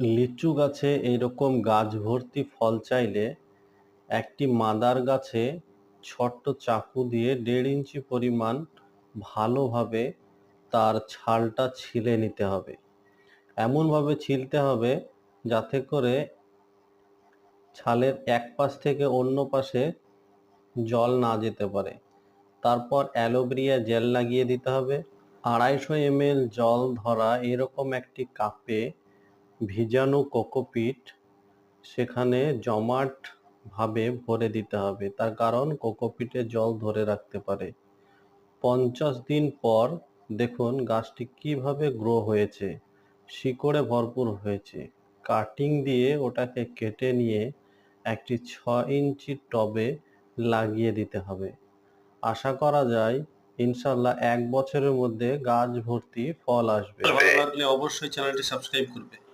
লিচু গাছে এইরকম গাছ ভর্তি ফল চাইলে একটি মাদার গাছে ছোট্ট চাকু দিয়ে 1.5 ইঞ্চি পরিমাণ ভালোভাবে তার ছালটা ছিলে নিতে হবে। এমনভাবে ছিলতে হবে যাতে করে ছালের এক পাশ থেকে অন্য পাশে জল না যেতে পারে। তারপর অ্যালোভেরা জেল লাগিয়ে দিতে হবে। 250 ml জল ধরা এরকম একটি কাপে ভিজানো কোকোপিট সেখানে জমাট ভাবে ভরে দিতে হবে, তার কারণ কোকোপিটে জল ধরে রাখতে পারে। 50 দিন পর দেখুন গাছটি কিভাবে গ্রো হয়েছে, শিকড়ে ভরপুর হয়েছে। কাটিং দিয়ে ওটাকে কেটে নিয়ে একটি 6 ইঞ্চি টবে লাগিয়ে দিতে হবে। আশা করা যায় ইনশাল্লাহ 1 বছরের মধ্যে গাছ ভর্তি ফল আসবে। ভালো লাগলে অবশ্যই চ্যানেলটি সাবস্ক্রাইব করবে।